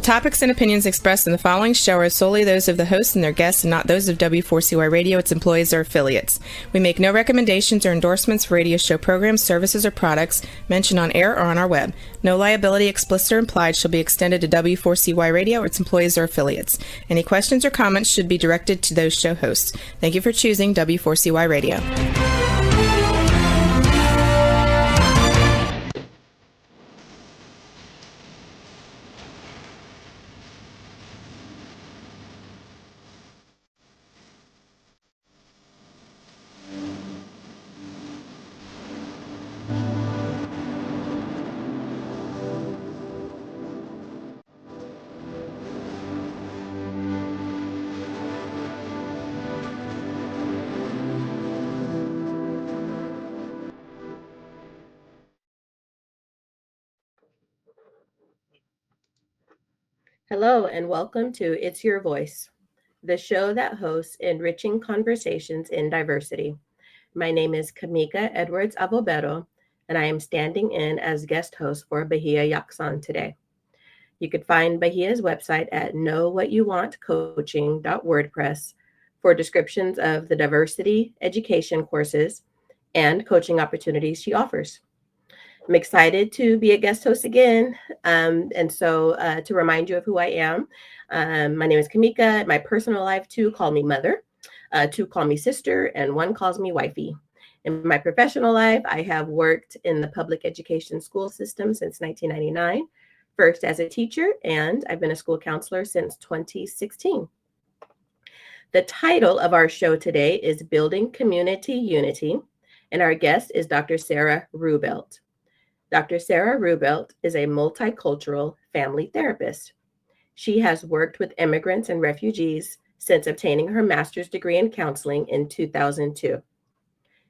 topics and opinions expressed in the following show are solely those of the host and their guests and not those of W4CY Radio, its employees, or affiliates. We make no recommendations or endorsements for radio show programs, services, or products mentioned on air or on our web. No liability, explicit or implied, shall be extended to W4CY Radio or its employees or affiliates. Any questions or comments should be directed to those show hosts. Thank you for choosing W4CY Radio. Hello and welcome to It's Your Voice, the show that hosts enriching conversations in diversity. My name is Kamika Edwards Avobero, and I am standing in as guest host for Bahia Yaksan today. You could find Bahia's website at knowwhatyouvantcoaching.wordpress for descriptions of the diversity education courses and coaching opportunities she offers. I'm excited to be a guest host again. To remind you of who I am, my name is Kamika. My personal life, 2 call me mother, 2 call me sister, and 1 calls me wifey. In my professional life, I have worked in the public education school system since 1999, first as a teacher, and I've been a school counselor since 2016. The title of our show today is Building Community Unity, and our guest is Dr. Sara Ruebelt. Dr. Sara Ruebelt is a multicultural family therapist. She has worked with immigrants and refugees since obtaining her master's degree in counseling in 2002.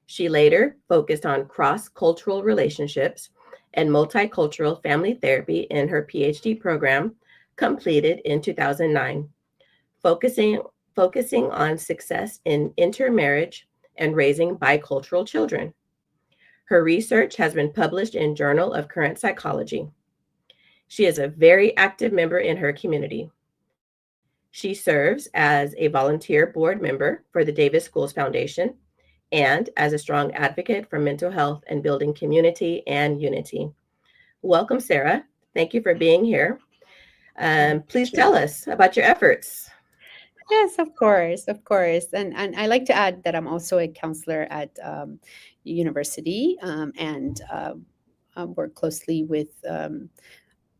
She later focused on cross-cultural relationships and multicultural family therapy in her PhD program, completed in 2009, focusing on success in intermarriage and raising bicultural children. Her research has been published in Journal of Current Psychology. She is a very active member in her community. She serves as a volunteer board member for the Davis Schools Foundation and as a strong advocate for mental health and building community and unity. Welcome, Sara. Thank you for being here. Please tell us about your efforts. Yes, of course. And I like to add that I'm also a counselor at university and work closely with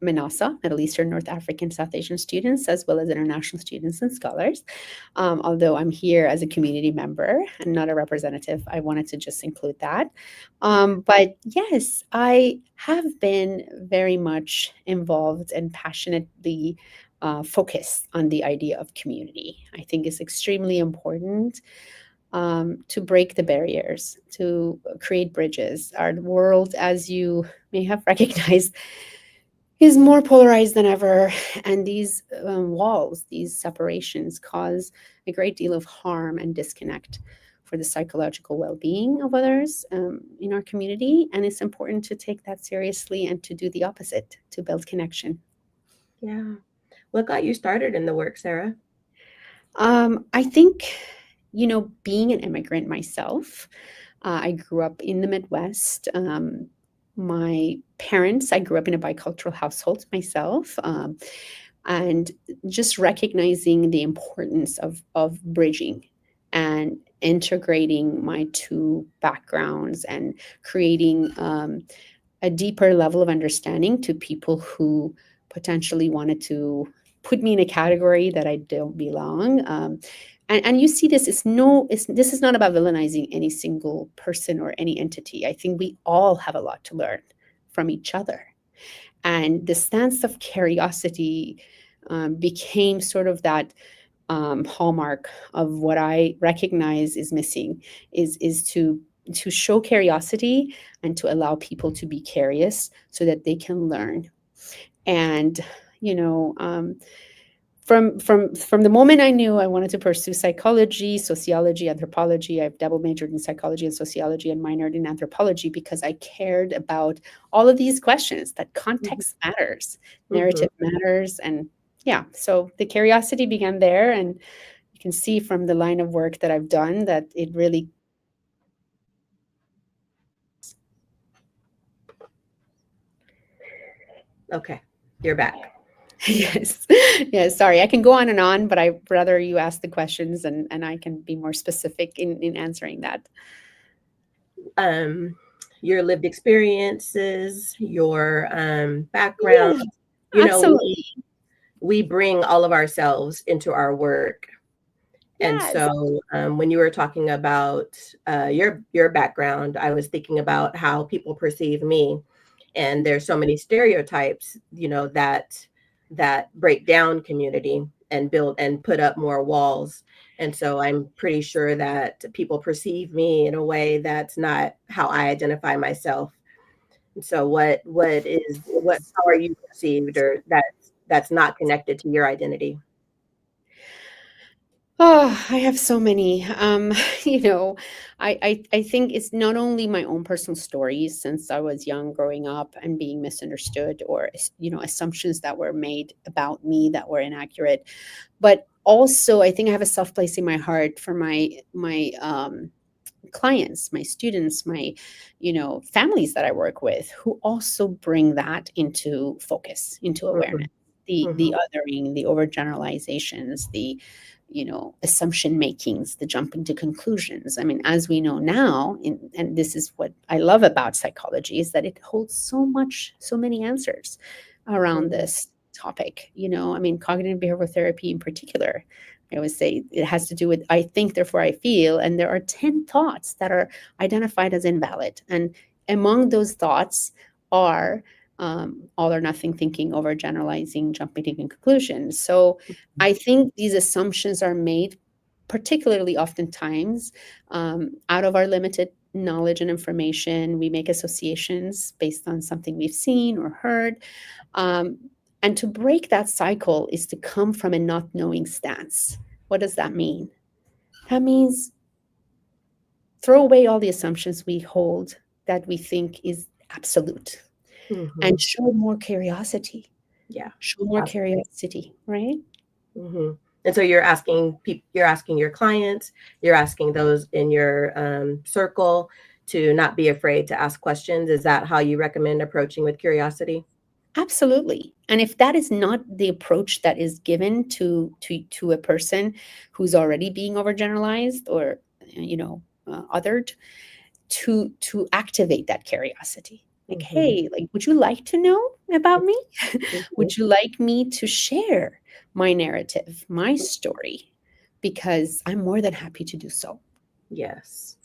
MENASA, Middle Eastern, North African, South Asian students, as well as international students and scholars. Although I'm here as a community member and not a representative, I wanted to just include that. But yes, I have been very much involved and passionately focused on the idea of community. I think it's extremely important to break the barriers, to create bridges. Our world, as you may have recognized, is more polarized than ever. And these walls, these separations cause a great deal of harm and disconnect for the psychological well-being of others in our community. And it's important to take that seriously and to do the opposite, to build connection. Yeah. What got you started in the work, Sara? I think, being an immigrant myself, I grew up in the Midwest. My parents, I grew up in a bicultural household myself, and just recognizing the importance of bridging and integrating my 2 backgrounds and creating a deeper level of understanding to people who potentially wanted to put me in a category that I don't belong. And you see this, this is not about villainizing any single person or any entity. I think we all have a lot to learn from each other. And the stance of curiosity became sort of that hallmark of what I recognize is missing, is to show curiosity and to allow people to be curious so that they can learn. And, from the moment I knew I wanted to pursue psychology, sociology, anthropology, I've double majored in psychology and sociology and minored in anthropology because I cared about all of these questions, that context matters, narrative matters, and yeah, so the curiosity began there, and you can see from the line of work that I've done that it really. Okay, you're back. Yes. Yes. Sorry, I can go on and on, but I'd rather you ask the questions, and I can be more specific in answering that. Um, your lived experiences, your background. Yeah, You know, absolutely. we bring all of ourselves into our work. And Yes. so when you were talking about your background, I was thinking about how people perceive me. And there's so many stereotypes, you know, that break down community and build and put up more walls. And so I'm pretty sure that people perceive me in a way that's not how I identify myself. And so how are you perceived, or that's not connected to your identity? Oh, I have so many. You know, I think it's not only my own personal stories since I was young growing up and being misunderstood, or, assumptions that were made about me that were inaccurate, but also I think I have a soft place in my heart for my clients, my students, my, families that I work with, who also bring that into focus, into awareness. Mhm, The mhm, othering, the overgeneralizations, the, assumption makings, the jumping to conclusions. I mean, as we know now, and this is what I love about psychology, is that it holds so many answers around mhm, this topic. I mean, cognitive behavioral therapy in particular, I always say it has to do with I think, therefore I feel. And there are 10 thoughts that are identified as invalid. And among those thoughts are all or nothing thinking, overgeneralizing, jumping to conclusions. So I think these assumptions are made, particularly oftentimes, out of our limited knowledge and information. We make associations based on something we've seen or heard. Um, and to break that cycle is to come from a not knowing stance. What does that mean? That means throw away all the assumptions we hold that we think is absolute, and mhm. show more curiosity. Yeah, Show more absolutely. curiosity, right? Mhm. And so you're asking your clients, you're asking those in your circle to not be afraid to ask questions. Is that how you recommend approaching with curiosity? Absolutely. And if that is not the approach that is given to a person who's already being overgeneralized or, othered, to activate that curiosity. Like, Mhm, hey, like, would you like to know about me? mhm, Would you like me to share my narrative, my story? Because I'm more than happy to do so. yes.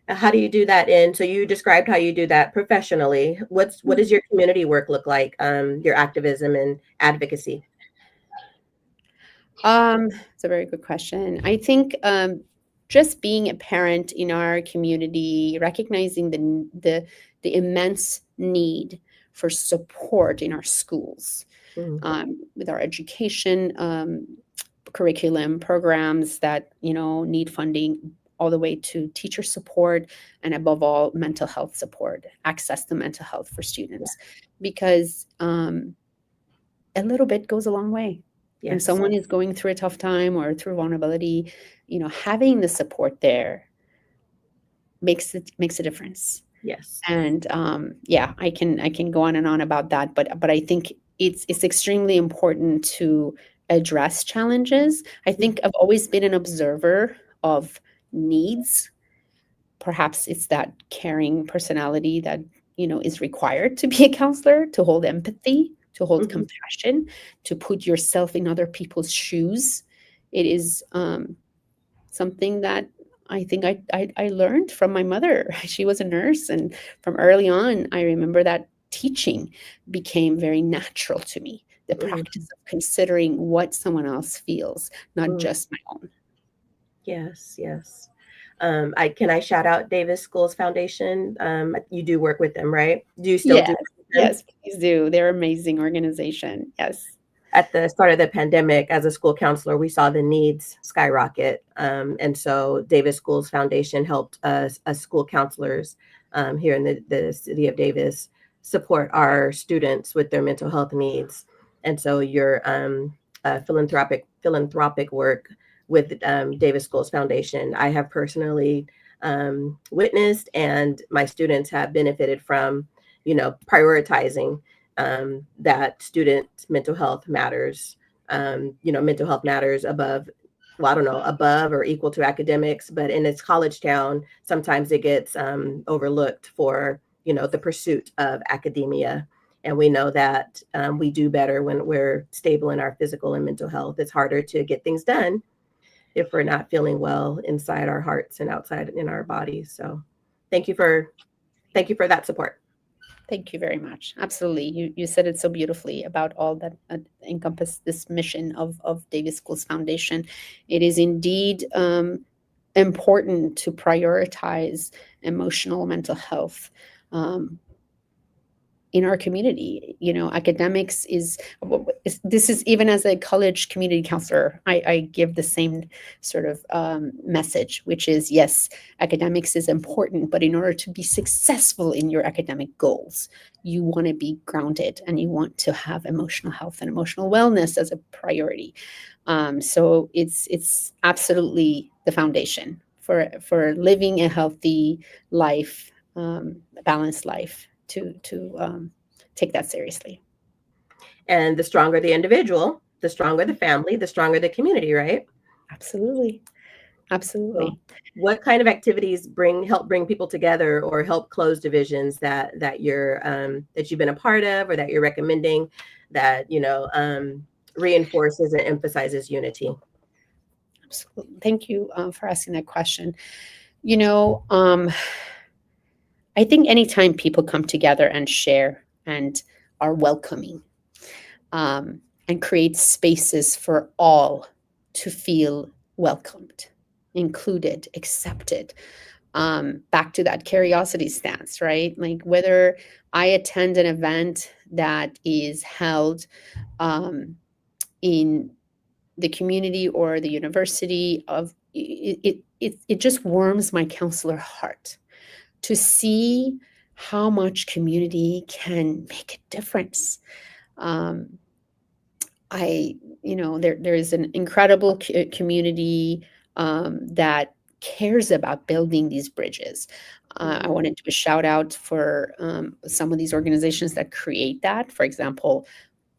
How do you do that so you described how you do that professionally. What does your community work look like? Your activism and advocacy? It's a very good question. I think just being a parent in our community, recognizing the immense need for support in our schools, Mhm, with our education curriculum programs that need funding, all the way to teacher support, and above all, mental health support, access to mental health for yeah, students, because a little bit goes a long way. When yes, someone is going through a tough time or through vulnerability, having the support there makes a difference. yes. And yeah, I can go on and on about that, but I think it's extremely important to address challenges. I Mhm, think I've always been an observer of needs. Perhaps it's that caring personality that is required to be a counselor, to hold empathy, to hold mhm, compassion, to put yourself in other people's shoes. It is something that I think I learned from my mother. She was a nurse, and from early on, I remember that teaching became very natural to me. The mhm, practice of considering what someone else feels, not mhm. just my own. Yes, yes. I shout out Davis Schools Foundation? You do work with them, right? Do you still Yes, do work with them? yes, please do. They're an amazing organization. Yes. At the start of the pandemic, as a school counselor, we saw the needs skyrocket. And so Davis Schools Foundation helped us school counselors here in the city of Davis support our students with their mental health needs. And so your philanthropic work with Davis Schools Foundation. I have personally witnessed, and my students have benefited from, prioritizing that student mental health matters. Mental health matters above, well, I don't know, above or equal to academics, but in its college town, sometimes it gets overlooked for, the pursuit of academia. And we know that we do better when we're stable in our physical and mental health. It's harder to get things done if we're not feeling well inside our hearts and outside in our bodies. So thank you for that support. Thank you very much. Absolutely. You said it so beautifully about all that encompass this mission of Davis Schools Foundation. It is indeed important to prioritize emotional mental health in our community. Academics this is, even as a college community counselor, I give the same sort of message, which is, yes, academics is important, but in order to be successful in your academic goals, you want to be grounded and you want to have emotional health and emotional wellness as a priority. So it's absolutely the foundation for living a healthy life, balanced life, to take that seriously. And the stronger the individual, the stronger the family, the stronger the community, right? Absolutely. So what kind of activities help bring people together or help close divisions that you've been a part of, or that you're recommending, that reinforces and emphasizes unity? Absolutely. Thank you for asking that question. I think anytime people come together and share and are welcoming, and create spaces for all to feel welcomed, included, accepted. Back to that curiosity stance, right? Like, whether I attend an event that is held in the community or the university, it just warms my counselor heart to see how much community can make a difference. There is an incredible community that cares about building these bridges. I want to do a shout out for some of these organizations that create that. For example,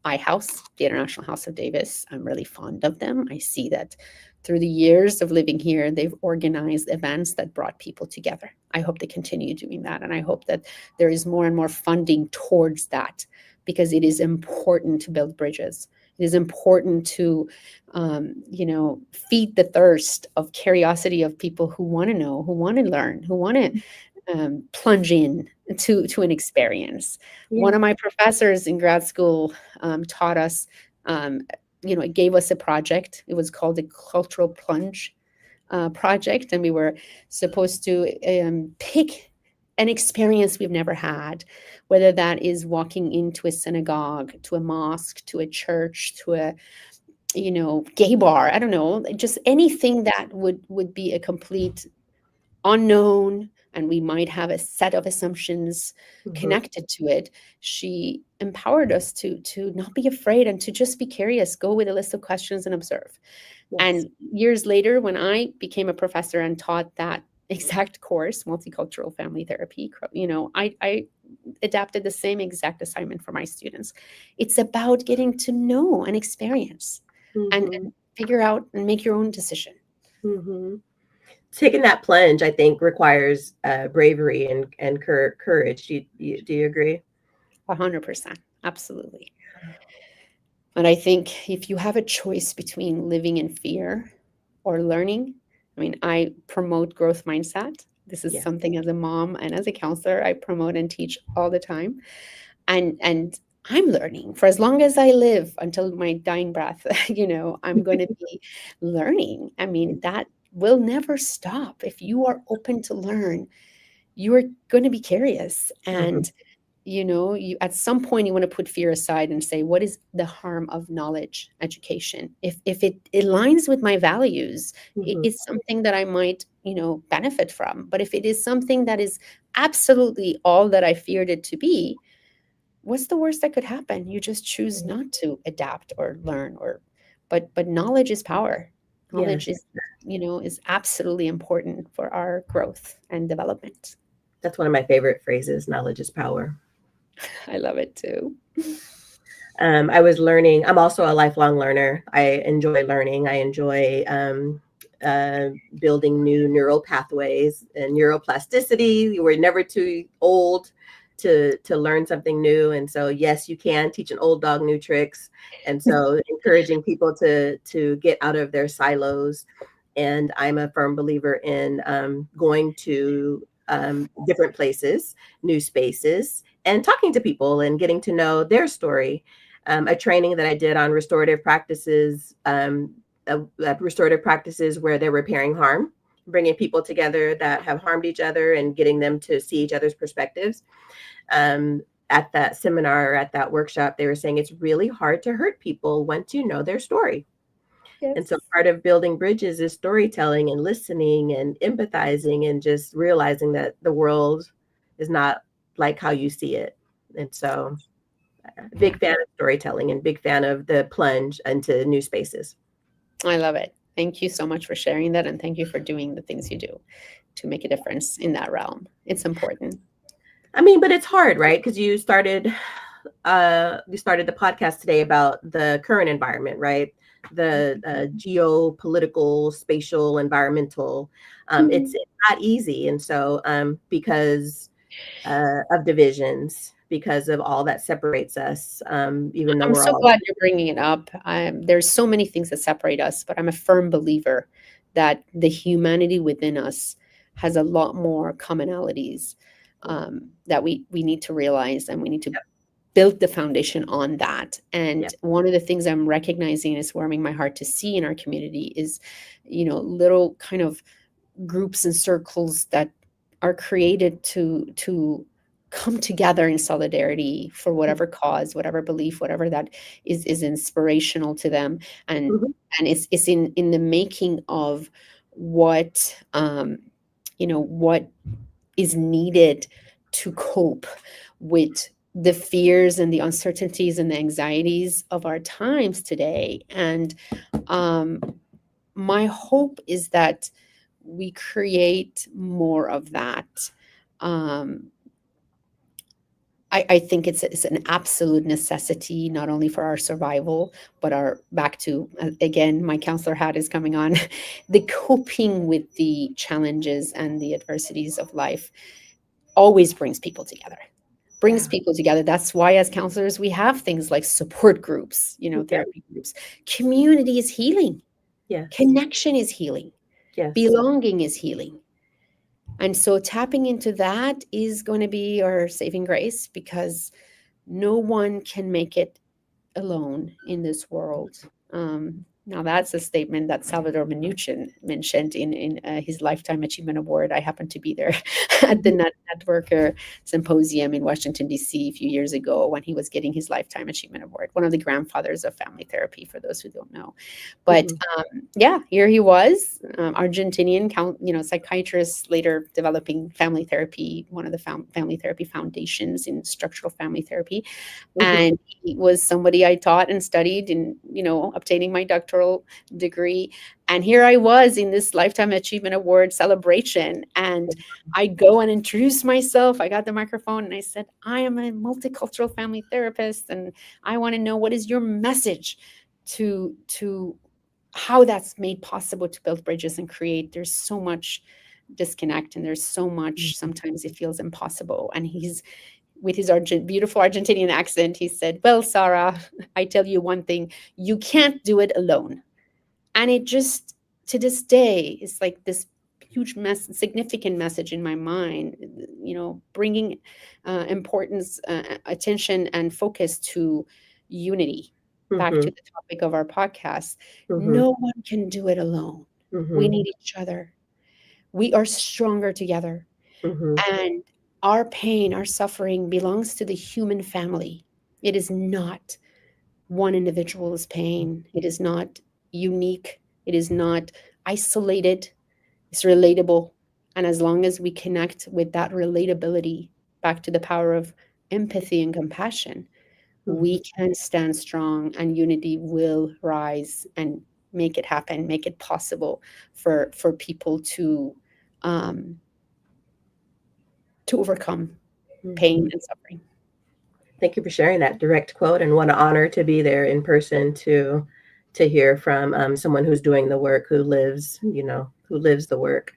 iHouse, the International House of Davis. I'm really fond of them. I see that through the years of living here, they've organized events that brought people together. I hope they continue doing that. And I hope that there is more and more funding towards that, because it is important to build bridges. It is important to, feed the thirst of curiosity of people who want to know, who want to learn, who want to plunge in to an experience. Yeah. One of my professors in grad school taught us, it gave us a project. It was called the Cultural Plunge project. And we were supposed to pick an experience we've never had, whether that is walking into a synagogue, to a mosque, to a church, to a gay bar. I don't know, just anything that would be a complete unknown, and we might have a set of assumptions connected to it. She empowered us to not be afraid and to just be curious, go with a list of questions and observe. Yes. And years later, when I became a professor and taught that exact course, Multicultural Family Therapy, I adapted the same exact assignment for my students. It's about getting to know and experience and figure out and make your own decision. Taking that plunge, I think, requires bravery and courage. Do you agree? 100%. Absolutely. And I think if you have a choice between living in fear or learning, I promote growth mindset. This is something, as a mom and as a counselor, I promote and teach all the time. And I'm learning for as long as I live, until my dying breath. I'm going to be learning. That will never stop. If you are open to learn, you are going to be curious. And you at some point you want to put fear aside and say, what is the harm of knowledge, education? If it aligns with my values, it's something that I might benefit from. But if it is something that is absolutely all that I feared it to be, what's the worst that could happen? You just choose not to adapt or learn or but knowledge is power. Knowledge Yes, is absolutely important for our growth and development. that's one of my favorite phrases. Knowledge is power. I love it too. I was learning. I'm also a lifelong learner. I enjoy learning. I enjoy uh, building new neural pathways and neuroplasticity. We're never too old to learn something new. And so, yes, you can teach an old dog new tricks. And so, encouraging people to get out of their silos. And I'm a firm believer in going to different places, new spaces, and talking to people and getting to know their story. A training that I did on restorative practices, restorative practices where they're repairing harm, bringing people together that have harmed each other and getting them to see each other's perspectives. At that seminar or at that workshop, they were saying it's really hard to hurt people once you know their story. And so Yes. part of building bridges is storytelling and listening and empathizing and just realizing that the world is not like how you see it. And so big fan of storytelling and big fan of the plunge into new spaces. I love it. Thank you so much for sharing that, and thank you for doing the things you do to make a difference in that realm. It's important. I mean, but it's hard, right? Because you started the podcast today about the current environment, right? The geopolitical, spatial, environmental. It's not easy, and so because of divisions, because of all that separates us, even though I'm we're so all glad you're bringing it up. There's so many things that separate us, but I'm a firm believer that the humanity within us has a lot more commonalities that we need to realize, and we need to build the foundation on that. yeah. And one of the things I'm recognizing is warming my heart to see in our community is, little kind of groups and circles that are created to come together in solidarity for whatever cause, whatever belief, whatever that is inspirational to them. and Mhm. and it's in the making of what what is needed to cope with the fears and the uncertainties and the anxieties of our times today. And um, my hope is that we create more of that. Um, I think it's an absolute necessity, not only for our survival, but our back to, again, my counselor hat is coming on, the coping with the challenges and the adversities of life always brings people together. Brings Yeah. people together. That's why, as counselors, we have things like support groups, Yeah. therapy groups. Community is healing. Yes. Connection is healing. Yes. Belonging is healing. And so tapping into that is going to be our saving grace, because no one can make it alone in this world. Now, that's a statement that Salvador Minuchin mentioned in his Lifetime Achievement Award. I happened to be there at the Mhm. Networker Symposium in Washington, D.C. a few years ago when he was getting his Lifetime Achievement Award, one of the grandfathers of family therapy, for those who don't know. But Mhm. yeah, here he was, Argentinian, psychiatrist, later developing family therapy, one of the family therapy foundations in structural family therapy. Mhm. And he was somebody I taught and studied in, obtaining my doctoral degree. And here I was in this Lifetime Achievement Award celebration. And I go and introduce myself. I got the microphone and I said, I am a multicultural family therapist. And I want to know, what is your message to how that's made possible to build bridges and create. There's so much disconnect, and there's so much, sometimes it feels impossible. And he's, with his beautiful Argentinian accent, he said, well, Sara, I tell you one thing, you can't do it alone. And it just, to this day, is like this huge significant message in my mind, bringing importance, attention, and focus to unity. Back to Mhm. the topic of our podcast, Mhm. no one can do it alone. We Mhm. need each other. We are stronger together. Mhm. And our pain, our suffering belongs to the human family. It is not one individual's pain. It is not unique. It is not isolated. It's relatable. And as long as we connect with that relatability, back to the power of empathy and compassion, we can stand strong, and unity will rise and make it happen, make it possible for people to overcome pain and suffering. Thank you for sharing that direct quote, and what an honor to be there in person to hear from someone who's doing the work, who lives the work.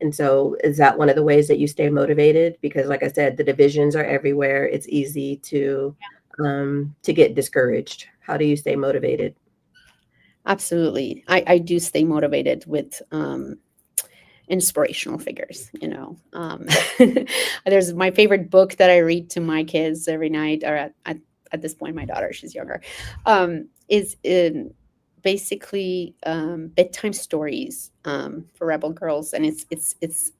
And so is that one of the ways that you stay motivated? Because like I said, the divisions are everywhere. It's easy to get discouraged. How do you stay motivated? Absolutely. I do stay motivated with inspirational figures, there's my favorite book that I read to my kids every night, or at this point, my daughter, she's younger, is in basically bedtime stories for rebel girls. And it's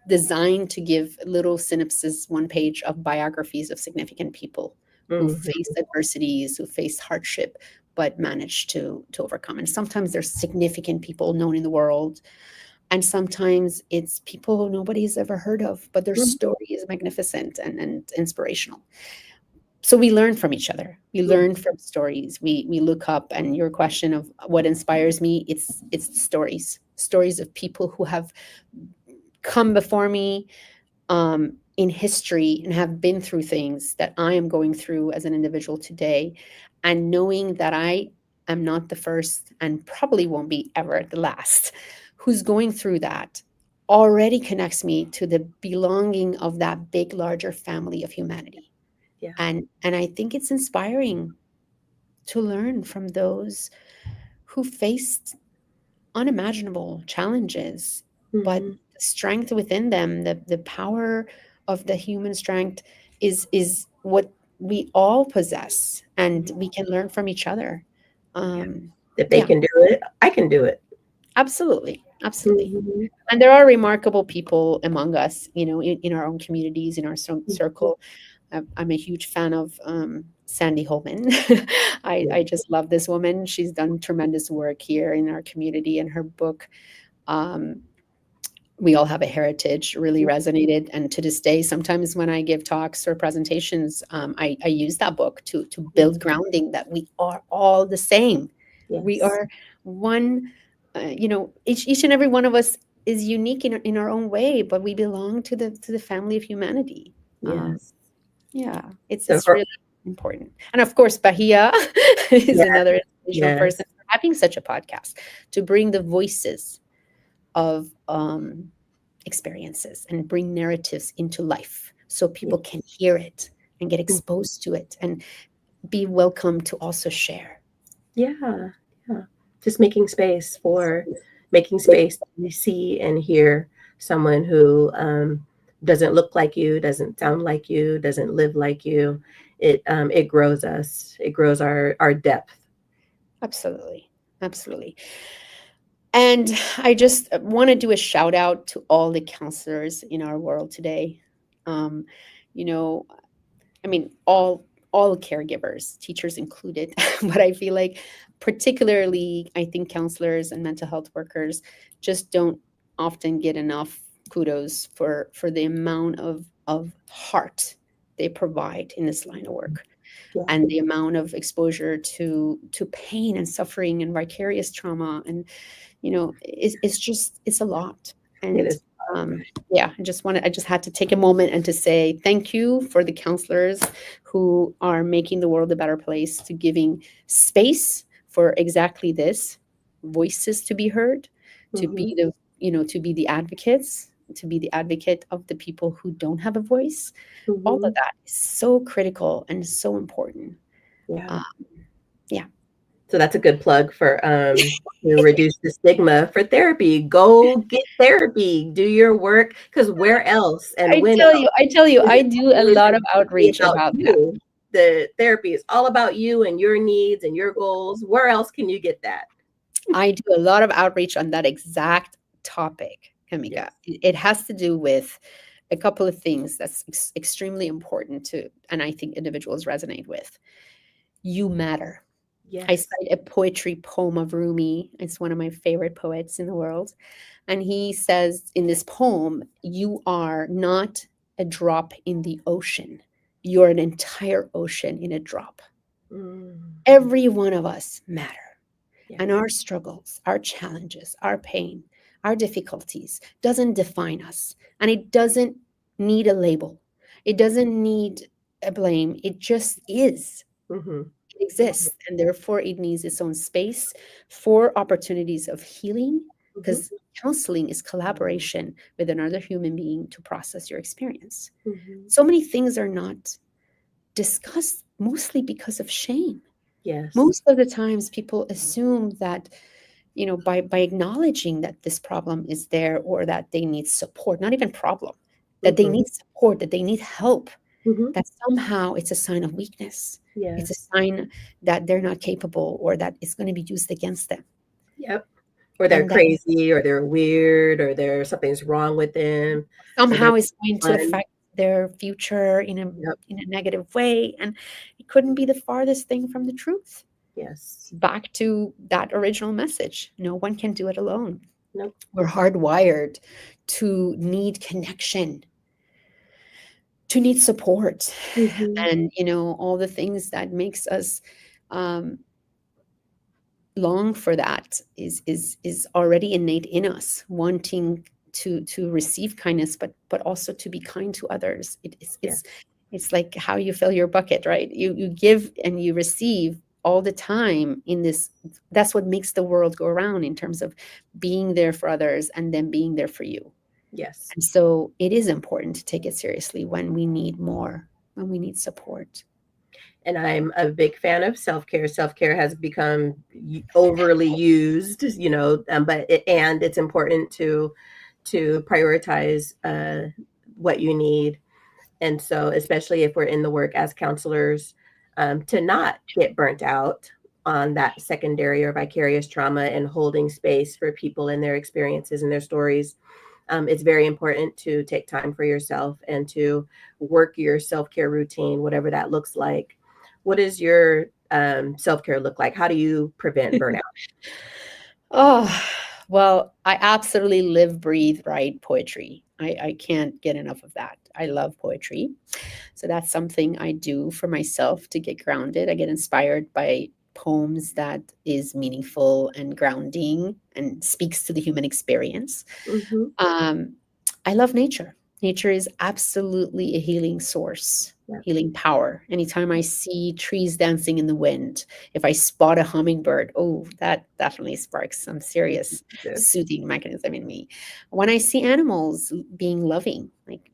designed to give little synopsis, one page of biographies of significant people who face adversities, who face hardship, but manage to overcome. And sometimes there's significant people known in the world, and sometimes it's people who nobody's ever heard of, but their story is magnificent and inspirational. So we learn from each other. We learn from stories. We look up, and your question of what inspires me, it's stories of people who have come before me in history and have been through things that I am going through as an individual today, and knowing that I am not the first and probably won't be ever the last who's going through that already connects me to the belonging of that big, larger family of humanity. Yeah. And I think it's inspiring to learn from those who faced unimaginable challenges, but the strength within them, the power of the human strength is what we all possess, and we can learn from each other. If they can do it, I can do it. Absolutely. And there are remarkable people among us, in our own communities, in our circle. I'm a huge fan of Sandy Holman. I just love this woman. She's done tremendous work here in our community, and her book, We All Have a Heritage, really resonated. And to this day, sometimes when I give talks or presentations, I use that book to build grounding that we are all the same. Yes. We are one, each and every one of us is unique in our own way, but we belong to the family of humanity. Yes. It's really important. And of course, Bahia is another inspirational person for having such a podcast to bring the voices of experiences and bring narratives into life so people can hear it and get exposed to it and be welcome to also share. Yeah. Just making space to see and hear someone who doesn't look like you, doesn't sound like you, doesn't live like you. It grows us. It grows our depth. Absolutely. And I just want to do a shout out to all the counselors in our world today. All caregivers, teachers included, but I feel like particularly, I think counselors and mental health workers just don't often get enough kudos for the amount of heart they provide in this line of work. And the amount of exposure to pain and suffering and vicarious trauma, and it's a lot. And it is. I just had to take a moment and to say thank you for the counselors who are making the world a better place, to giving space for exactly this, voices to be heard, to be the advocates, to be the advocate of the people who don't have a voice. All of that is so critical and so important. So that's a good plug for to reduce the stigma for therapy. Go get therapy, do your work, because where else and I tell you, I do a lot of outreach about that. The therapy is all about you and your needs and your goals. Where else can you get that? I do a lot of outreach on that exact topic, Kamika. Yes. It has to do with a couple of things that's extremely important to, and I think individuals resonate with. You matter. Yes. I cite a poetry poem of Rumi. It's one of my favorite poets in the world. And he says in this poem, you are not a drop in the ocean. You're an entire ocean in a drop. Mm. Every one of us matter. Yeah. And our struggles, our challenges, our pain, our difficulties doesn't define us. And it doesn't need a label. It doesn't need a blame. It just is. Mm-hmm. It exists. And therefore, it needs its own space for opportunities of healing, Mm-hmm. because counseling is collaboration with another human being to process your experience. Mm-hmm. So many things are not discussed, mostly because of shame. Yes. Most of the times, people assume that, by acknowledging that this problem is there, or that they need support, not even problem, that they Mm-hmm. need support, that they need help, Mm-hmm. that somehow it's a sign of weakness. It's a Yes. sign that they're not capable, or that it's going to be used against them. Yep. Or they're And that crazy, or they're weird, or there's something's wrong with them, or they're somehow is going to fun. affect their future in a Yep. negative way. And it couldn't be the farthest thing from the truth. Yes. Back to that original message, no one can do it alone. Nope. We're hardwired to need connection, to need support, Mm-hmm. and all the things that makes us um, long for that is already innate in us, wanting to receive kindness, but also to be kind to others. Yeah. It's like how you fill your bucket, right? You give and you receive all the time in this. That's what makes the world go around, in terms of being there for others and then being there for you. Yes. And so it is important to take it seriously when we need more, when we need support. And I'm a big fan of self-care. Self-care has become overly used, and it's important to prioritize what you need. And so, especially if we're in the work as counselors, to not get burnt out on that secondary or vicarious trauma, and holding space for people and their experiences and their stories. It's very important to take time for yourself and to work your self-care routine, whatever that looks like. What does your self-care look like? How do you prevent burnout? Oh, well, I absolutely live, breathe, write poetry. I can't get enough of that. I love poetry. So that's something I do for myself to get grounded. I get inspired by poems that is meaningful and grounding and speaks to the human experience. Mm-hmm. Um, I love nature. Nature is absolutely a healing source, Yeah. healing power. Anytime I see trees dancing in the wind, if I spot a hummingbird, oh, that definitely sparks some serious Yeah. soothing mechanism in me. When I see animals being loving, like,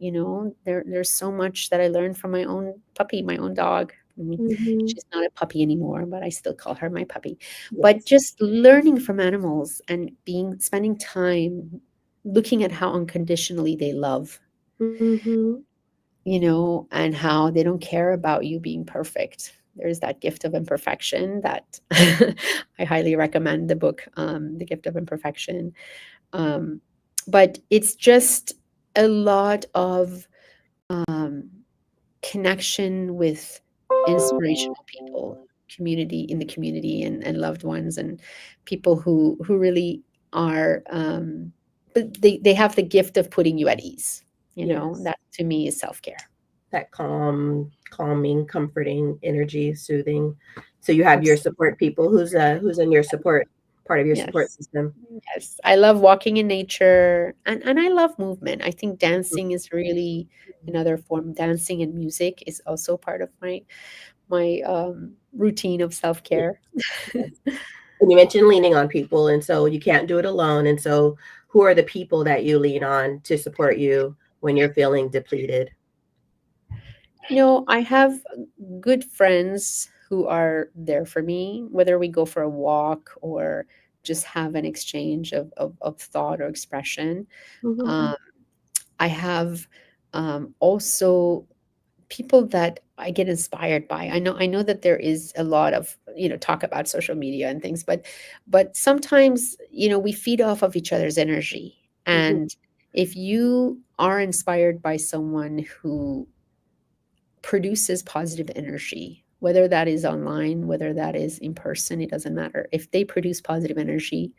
there's so much that I learned from my own puppy, my own dog. I mean, Mm-hmm. she's not a puppy anymore, but I still call her my puppy. But Yes. just learning from animals and spending time looking at how unconditionally they love, Mm-hmm. and how they don't care about you being perfect. There's that gift of imperfection that I highly recommend the book, The Gift of Imperfection. Um, but it's just a lot of um, connection with inspirational people, community in the community, and loved ones, and people who really are, but they have the gift of putting you at ease. Yes. That to me is self-care. That calming, comforting energy, soothing. So you have your Absolutely. support people. Who's in your support part of your support Yes. system? Yes. I love walking in nature, and I love movement. I think dancing is really another form. Dancing and music is also part of my routine of Yeah. self-care. And you mentioned leaning on people, and so you can't do it alone. And so, who are the people that you lean on to support you when you're feeling depleted? I have good friends who are there for me, whether we go for a walk or just have an exchange of thought or expression. Mhm. Um, I have also people that I get inspired by. I know that there is a lot of, talk about social media and things, but sometimes, we feed off of each other's energy. Mhm. And if you are inspired by someone who produces positive energy, whether that is online, whether that is in person, it doesn't matter. If they produce positive energy,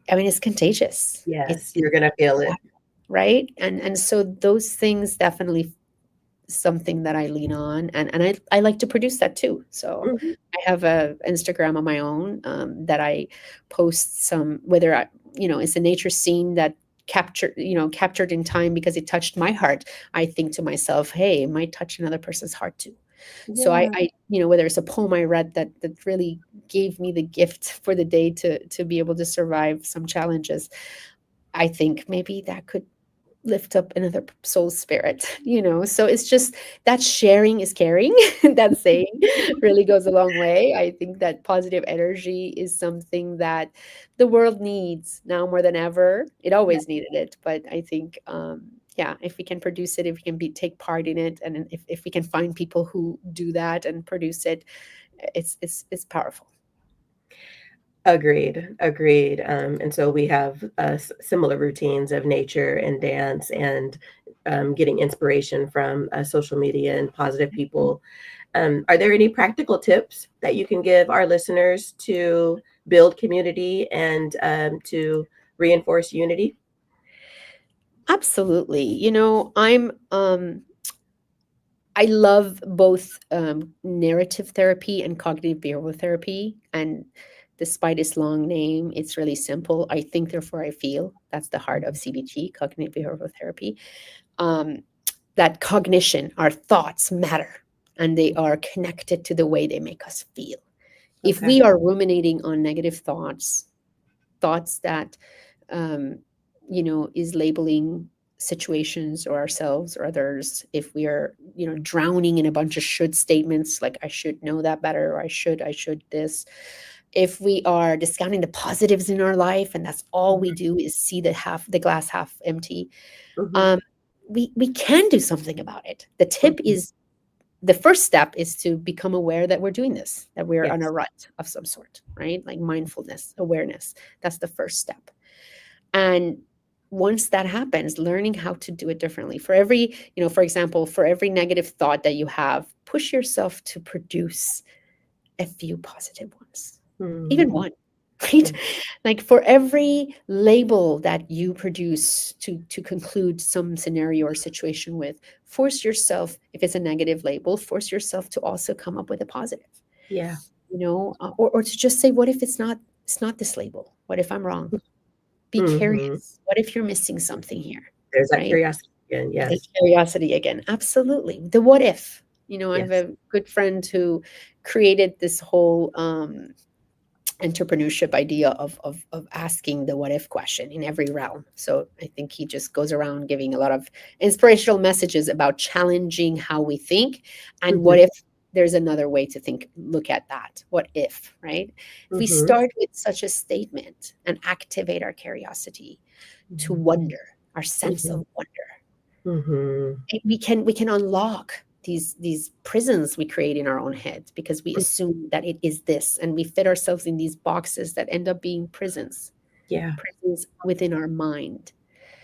I mean, it's contagious. Yes, It's you're gonna feel it. right. And so those things definitely something that I lean on, and I like to produce that too. So Mhm. I have a Instagram of my own, that I post some, whether it's a nature scene that captured in time because it touched my heart. I think to myself, hey, it might touch another person's heart too. So Yeah. whether it's a poem I read that really gave me the gift for the day to be able to survive some challenges, I think maybe that could lift up another soul's spirit. So it's just that sharing is caring. That saying really goes a long way. I think that positive energy is something that the world needs now more than ever. It Yeah. always needed it, but I think, yeah, if we can produce it, if we can take part in it, and if we can find people who do that and produce it, it's powerful. Agreed. Agreed. And so we have similar routines of nature and dance and getting inspiration from social media and positive people. Are there any practical tips that you can give our listeners to build community and to reinforce unity? Absolutely. I love both, narrative therapy and cognitive behavioral therapy. And despite its long name, it's really simple. I think, therefore I feel. That's the heart of CBT, cognitive behavioral therapy. Um, that cognition, our thoughts matter, and they are connected to the way they make us feel. If Okay. we are ruminating on negative thoughts that, um, is labeling situations or ourselves or others, if we are, drowning in a bunch of should statements like I should know that better, or I should this, if we are discounting the positives in our life and that's all we do is see the glass half empty, Hmm. um, we can do something about it. Hmm. The first step is to become aware that we're doing this, that we're on a Yes. rut of some sort, right? Like mindfulness, awareness. That's the first step. And once that happens, learning how to do it differently. For example, for every negative thought that you have, push yourself to produce a few positive ones, even Hmm. one, right? Like for every label that you produce to conclude some scenario or situation with, force yourself, if it's a negative label, force yourself to also come up with a positive, Yeah. or to just say, what if it's not this label? What if I'm wrong? Be Hmm. curious. What if you're missing something here, There's that right? curiosity again. The Yes. curiosity again. Absolutely. The what if. I have Yes. a good friend who created this whole, entrepreneurship idea of asking the what if question in every realm. So I think he just goes around giving a lot of inspirational messages about challenging how we think, and Hmm. what if there's another way to think, look at that. What if, right? If we Hmm. start with such a statement and activate our curiosity to Hmm. wonder, our sense Hmm. of wonder, Hmm. we can unlock these prisons we create in our own heads because we assume that it is this, and we fit ourselves in these boxes that end up being Yeah. prisons within our mind.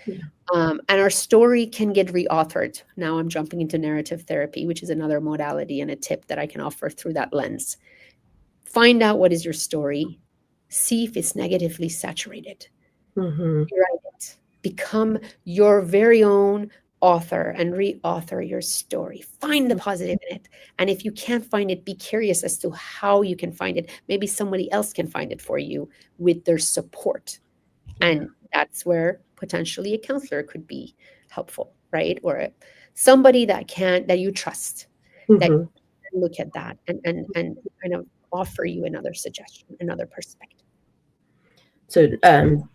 Yeah. And our story can get reauthored. Now I'm jumping into narrative therapy, which is another modality and a tip that I can offer through that lens. Find out what is your story, see if it's negatively saturated, Hmm. rewrite it. Become your very own author and re-author your story. Find the positive in it. And if you can't find it, be curious as to how you can find it. Maybe somebody else can find it for you with their support. Yeah. And that's where potentially a counselor could be helpful, right? Or somebody that you trust, that Hmm. can look at that and kind of offer you another suggestion, another perspective. So,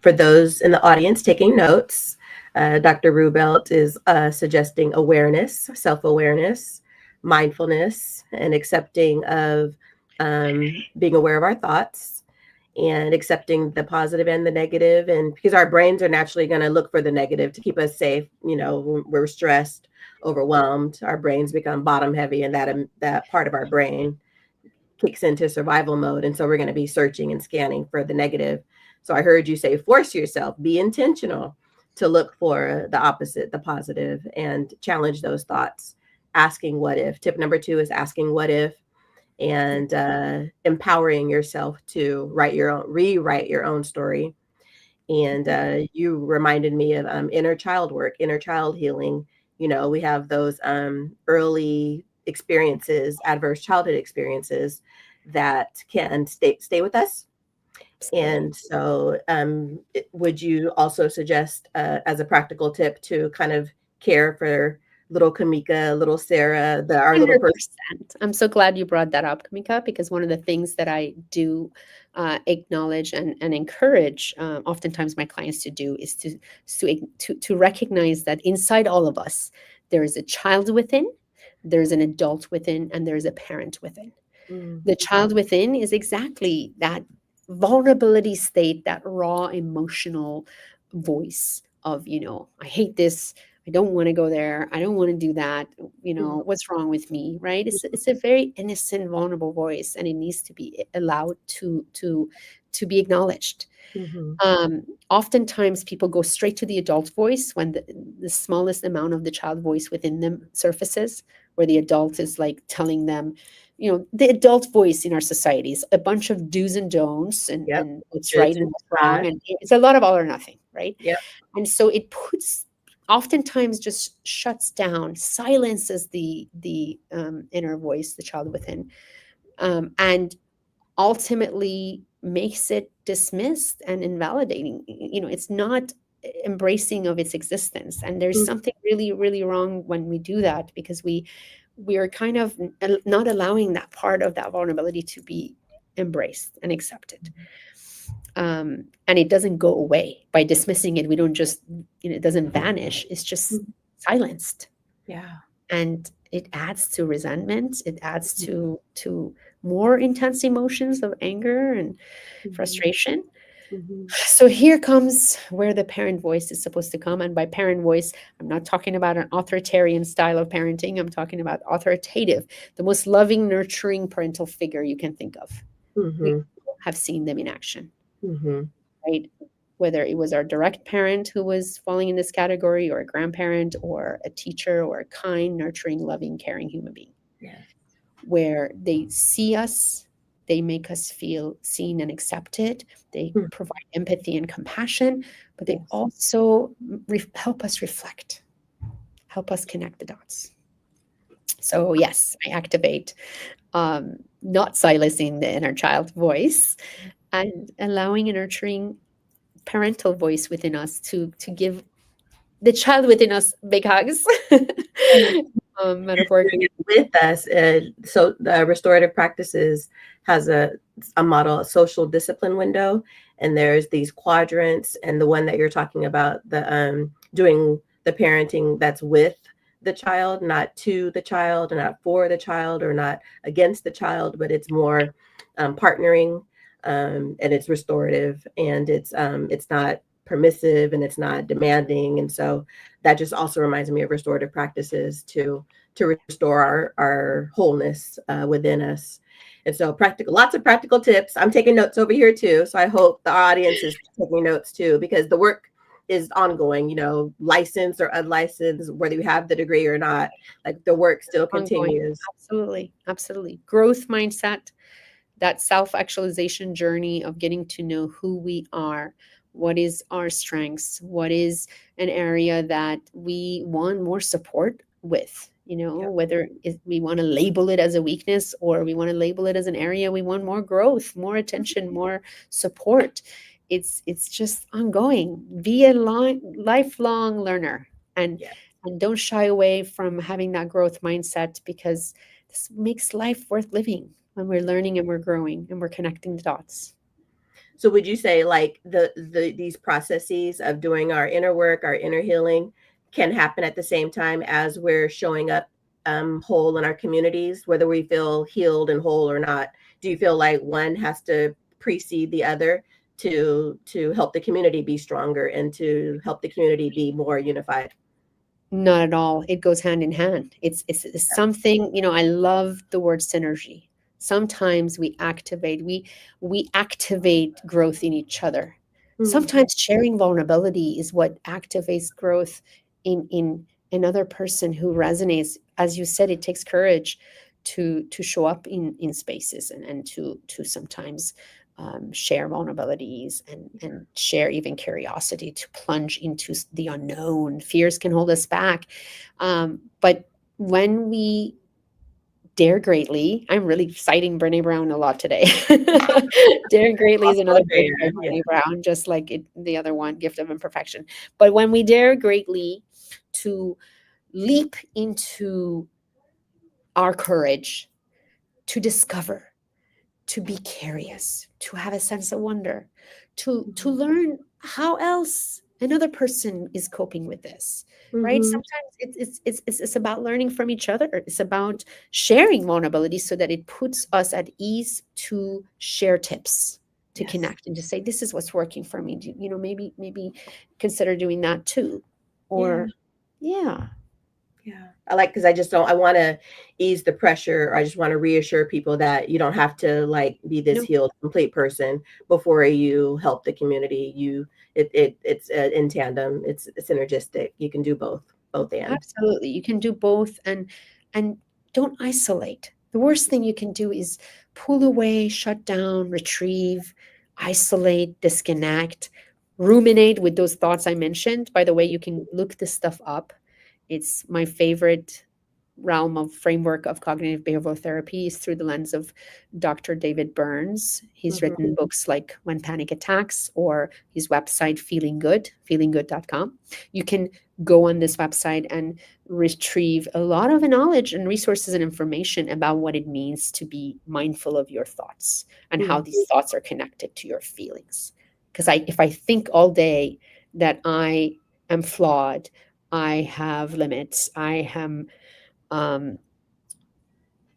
for those in the audience taking notes, Dr. Ruebelt is suggesting awareness, self awareness, mindfulness, and accepting of being aware of our thoughts and accepting the positive and the negative. And because our brains are naturally going to look for the negative to keep us safe, when we're stressed, overwhelmed, our brains become bottom heavy, and that part of our brain kicks into survival mode. And so we're going to be searching and scanning for the negative. So I heard you say, force yourself, be intentional to look for the opposite, the positive, and challenge those thoughts. Asking what if. Tip number 2 is asking what if, and empowering yourself to rewrite your own story. And you reminded me of inner child work, inner child healing. we have those early experiences, adverse childhood experiences that can stay with us. And so would you also suggest as a practical tip to kind of care for little Kamika, little Sarah, our little person? 100%. I'm so glad you brought that up, Kamika, because one of the things that I do acknowledge and encourage oftentimes my clients to do is to recognize that inside all of us, there is a child within, there's an adult within, and there's a parent within. The child within is exactly that vulnerability state, that raw emotional voice of, I hate this. I don't want to go there. I don't want to do that. What's wrong with me, right? It's a very innocent, vulnerable voice, and it needs to be allowed to be acknowledged. Oftentimes people go straight to the adult voice when the smallest amount of the child voice within them surfaces, where the adult is like telling them, the adult voice in our society is a bunch of do's and don'ts and what's right and what's wrong. And it's a lot of all or nothing, right? Yep. And so it oftentimes just shuts down, silences the inner voice, the child within, and ultimately makes it dismissed and invalidating. It's not embracing of its existence. And there's something really, really wrong when we do that, because we are kind of not allowing that part of that vulnerability to be embraced and accepted. And it doesn't go away by dismissing it. We don't just, it doesn't vanish. It's just silenced. Yeah. And it adds to resentment. It adds to more intense emotions of anger and frustration. So here comes where the parent voice is supposed to come. And by parent voice, I'm not talking about an authoritarian style of parenting. I'm talking about authoritative, the most loving, nurturing parental figure you can think of. We have seen them in action, right? Whether it was our direct parent who was falling in this category, or a grandparent, or a teacher, or a kind, nurturing, loving, caring human being. Yes. Where they see us, they make us feel seen and accepted. They provide empathy and compassion, but they also help us reflect, help us connect the dots. So yes, I activate not silencing the inner child voice and allowing a nurturing parental voice within us to give the child within us big hugs. Metaphorically with us. So restorative practices has a model, a social discipline window, and there's these quadrants, and the one that you're talking about, the doing the parenting that's with the child, not to the child, and not for the child, or not against the child, but it's more partnering, and it's restorative, and it's not permissive, and it's not demanding. And so that just also reminds me of restorative practices to restore our wholeness within us. And so lots of practical tips. I'm taking notes over here too. So I hope the audience is taking notes too, because the work is ongoing, licensed or unlicensed, whether you have the degree or not, like the work still continues. Absolutely. Absolutely. Growth mindset, that self-actualization journey of getting to know who we are, what is our strengths, what is an area that we want more support with, whether we want to label it as a weakness, or we want to label it as an area we want more growth, more attention, more support. It's just ongoing. Be a lifelong learner, and don't shy away from having that growth mindset, because this makes life worth living when we're learning and we're growing and we're connecting the dots. So would you say like these processes of doing our inner work, our inner healing, can happen at the same time as we're showing up whole in our communities, whether we feel healed and whole or not? Do you feel like one has to precede the other to help the community be stronger and to help the community be more unified? Not at all. It goes hand in hand. It's something, I love the word synergy. Sometimes we activate growth in each other. Sometimes sharing vulnerability is what activates growth in another person who resonates. As you said, it takes courage to show up in spaces and to sometimes share vulnerabilities and share even curiosity, to plunge into the unknown. Fears can hold us back. But when we dare greatly, I'm really citing Brene Brown a lot today. Dare greatly is another book by Brene Brown, just like the other one, Gift of Imperfection. But when we dare greatly to leap into our courage, to discover, to be curious, to have a sense of wonder, to learn how else another person is coping with this, right? Mhm. Sometimes it's about learning from each other. It's about sharing vulnerability so that it puts us at ease to share tips, to Yes. connect, and to say, this is what's working for me. Maybe consider doing that too. Or yeah. Yeah. Because I want to ease the pressure. Or I just want to reassure people that you don't have to like be this No. healed, complete person before you help the community. It's in tandem. It's synergistic. You can do both and. Absolutely. You can do both, and don't isolate. The worst thing you can do is pull away, shut down, retrieve, isolate, disconnect, ruminate with those thoughts I mentioned. By the way, you can look this stuff up. It's my favorite realm of framework of cognitive behavioral therapy is through the lens of Dr. David Burns. He's Mhm. written books like When Panic Attacks, or his website Feeling Good, feelinggood.com. You can go on this website and retrieve a lot of knowledge and resources and information about what it means to be mindful of your thoughts and how these thoughts are connected to your feelings. Because if I think all day that I am flawed, I have limits, I am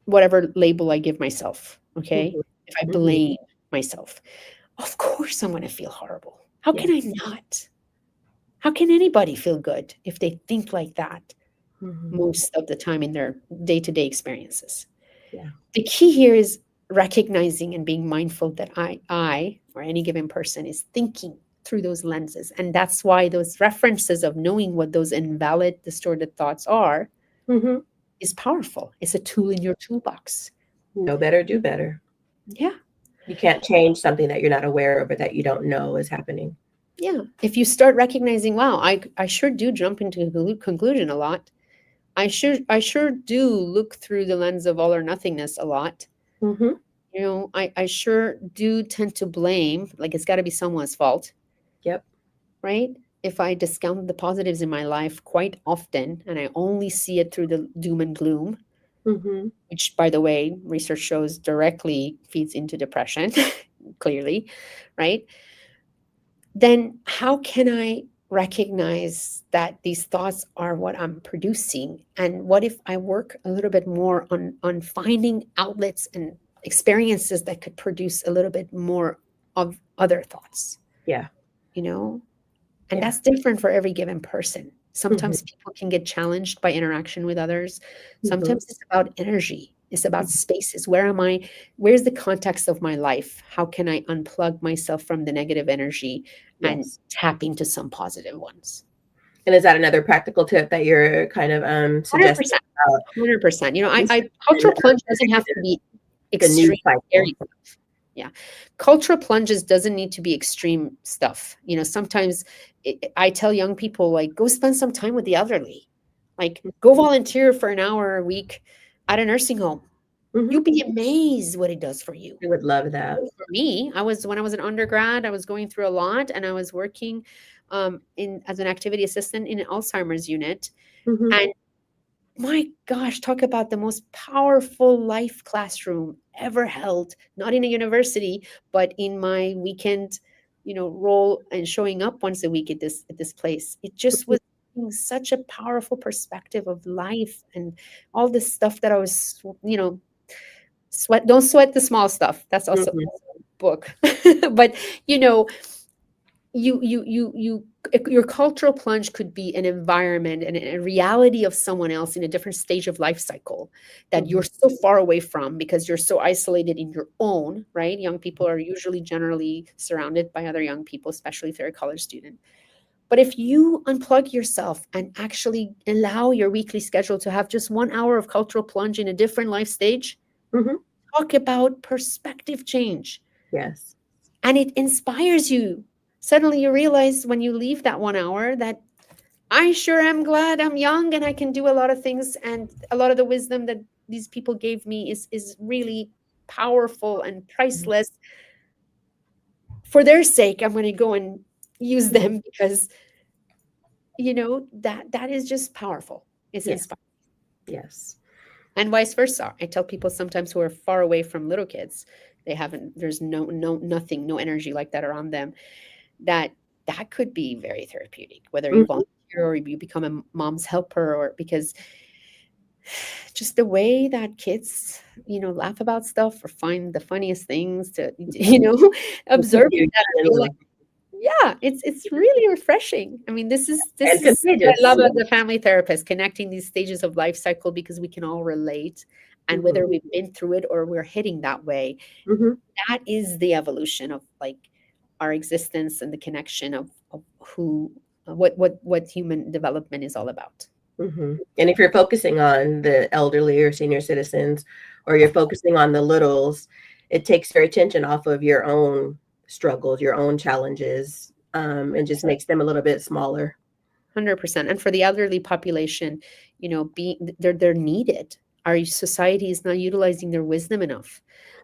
whatever label I give myself, okay? Mhm. If I Mhm. blame myself, of course I'm going to feel horrible. How can I not? How can anybody feel good if they think like that Mhm. most of the time in their day-to-day experiences? Yeah. The key here is recognizing and being mindful that I or any given person is thinking through those lenses. And that's why those references of knowing what those invalid, distorted thoughts are Mhm. is powerful. It's a tool in your toolbox. Know better, do better. Yeah. You can't change something that you're not aware of or that you don't know is happening. Yeah. If you start recognizing, wow, I sure do jump into a conclusion a lot. I sure do look through the lens of all or nothingness a lot. Mhm. I sure do tend to blame, like it's got to be someone's fault, Yep. right? If I discount the positives in my life quite often and I only see it through the doom and gloom, Mhm. which, by the way, research shows directly feeds into depression, clearly, right? Then how can I recognize that these thoughts are what I'm producing? And what if I work a little bit more on finding outlets and experiences that could produce a little bit more of other thoughts, Yeah. you know? And Yeah. that's different for every given person. Mhm. Sometimes people can get challenged by interaction with others. Mhm. Sometimes it's about energy. It's about spaces. Where am I? Where's the context of my life? How can I unplug myself from the negative energy and Yes. tap into some positive ones? And is that another practical tip that you're kind of suggesting 100%. about 100%. research Cultural and plunge doesn't have to be the news extreme, cycle? scary stuff. Yeah. Cultural plunges doesn't need to be extreme stuff. Sometimes I tell young people, like, go spend some time with the elderly. Like, go volunteer for an hour a week at a nursing home. Mhm. You'll be amazed what it does for you. I would love that. For me, when I was an undergrad, I was going through a lot, and I was working in as an activity assistant in an Alzheimer's unit. Mhm. And my gosh, talk about the most powerful life classroom ever held, not in a university, but in my weekend, role and showing up once a week at this place. It just was such a powerful perspective of life and all this stuff that I was, don't sweat the small stuff. That's also Mhm. a book. But you know, your cultural plunge could be an environment and a reality of someone else in a different stage of life cycle that you're Mhm. so far away from because you're so isolated in your own, right? Young people are usually generally surrounded by other young people, especially if they're a college student. But if you unplug yourself and actually allow your weekly schedule to have just 1 hour of cultural plunge in a different life stage, Mhm. talk about perspective change. Yes. And it inspires you. Suddenly you realize when you leave that 1 hour that I sure am glad I'm young and I can do a lot of things. And a lot of the wisdom that these people gave me is really powerful and priceless. For their sake, I'm going to go and use them because, that is just powerful. It's Yes. inspiring. Yes. And vice versa. I tell people sometimes who are far away from little kids, there's nothing, no energy like that around them, that could be very therapeutic, whether you Mhm. volunteer or you become a mom's helper, or because just the way that kids, laugh about stuff or find the funniest things to, Will keep observing you that, I young feel and like, yeah, it's really refreshing. I mean, this and is what I contagious. love as a family therapist, connecting these stages of life cycle because we can all relate. And Mhm. whether we've been through it or we're heading that way, Mhm. that is the evolution of like our existence and the connection of who what human development is all about. Mhm. And if you're focusing on the elderly or senior citizens, or you're focusing on the littles, it takes your attention off of your own struggles, your own challenges, and just makes them a little bit smaller. 100%. And for the elderly population, being they're needed. Our society is not utilizing their wisdom enough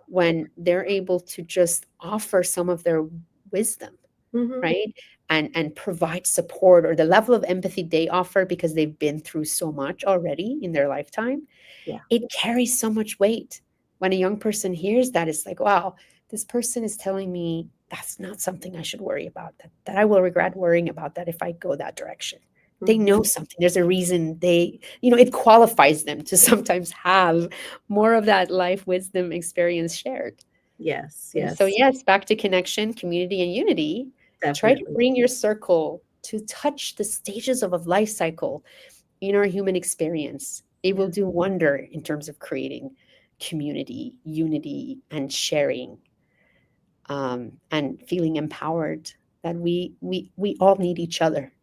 when they're able to just offer some of their wisdom, Mhm. right? And provide support, or the level of empathy they offer because they've been through so much already in their lifetime. Yeah. It carries so much weight. When a young person hears that, it's like, wow, this person is telling me that's not something I should worry about, that I will regret worrying about that if I go that direction. They Mhm. know something. There's a reason it qualifies them to sometimes have more of that life wisdom experience shared. Yes, And so, yes, yes, back to connection, community, and unity. Try to definitely. bring your circle to touch the stages of a life cycle in our human experience. It Yeah. will do wonder in terms of creating community, unity, and sharing, and feeling empowered that we all need each other.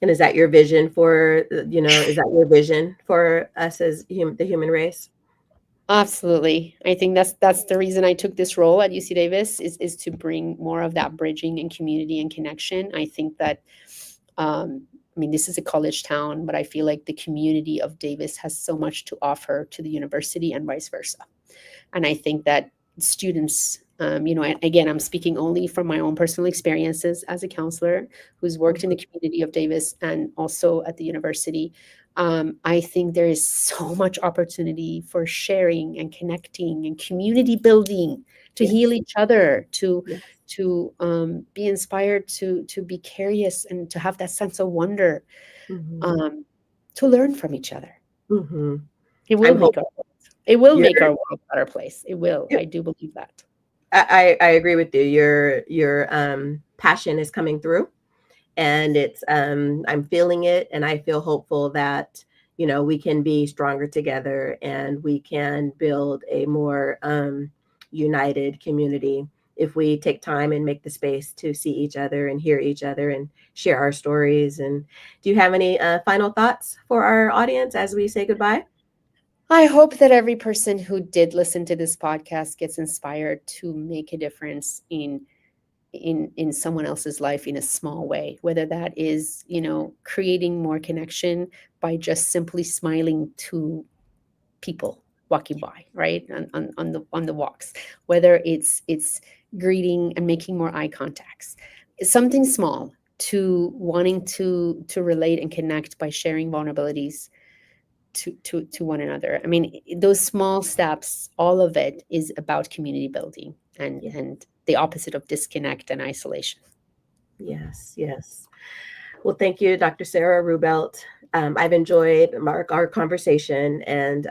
And is that your vision for, is that your vision for us as the human race? Absolutely. I think that's the reason I took this role at UC Davis is to bring more of that bridging and community and connection. I think that I mean, this is a college town, but I feel like the community of Davis has so much to offer to the university and vice versa. And I think that students, and again, I'm speaking only from my own personal experiences as a counselor who's worked in the Mhm. community of Davis and also at the university. I think there is so much opportunity for sharing and connecting and community building, to heal Yes, each other, to yes. be inspired, to be curious and to have that sense of wonder, Mhm. um, to learn from each other. Mhm. It will I'm make hoping our it will you're make our world a better place. It will. you I do believe that. I agree with you. Your passion is coming through, and it's I'm feeling it, and I feel hopeful that we can be stronger together, and we can build a more united community if we take time and make the space to see each other and hear each other and share our stories. And do you have any final thoughts for our audience as we say goodbye? I hope that every person who did listen to this podcast gets inspired to make a difference in someone else's life in a small way, whether that is, creating more connection by just simply smiling to people walking by, right? On the walks, whether it's greeting and making more eye contacts. It's something small, to wanting to relate and connect by sharing vulnerabilities to one another. I mean, those small steps, all of it is about community building and Yeah. and the opposite of disconnect and isolation. Yes, yes. Well, thank you, Dr. Sara Ruebelt. I've enjoyed our conversation, and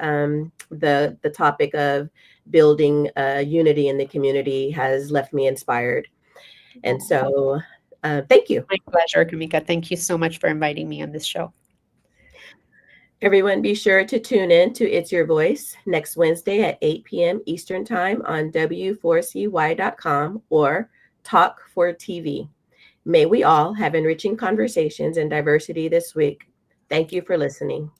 the topic of building unity in the community has left me inspired. And so, thank you. My pleasure, Kamika. Thank you so much for inviting me on this show. Everyone, be sure to tune in to It's Your Voice next Wednesday at 8 p.m. Eastern Time on W4CY.com or Talk for TV. May we all have enriching conversations and diversity this week. Thank you for listening.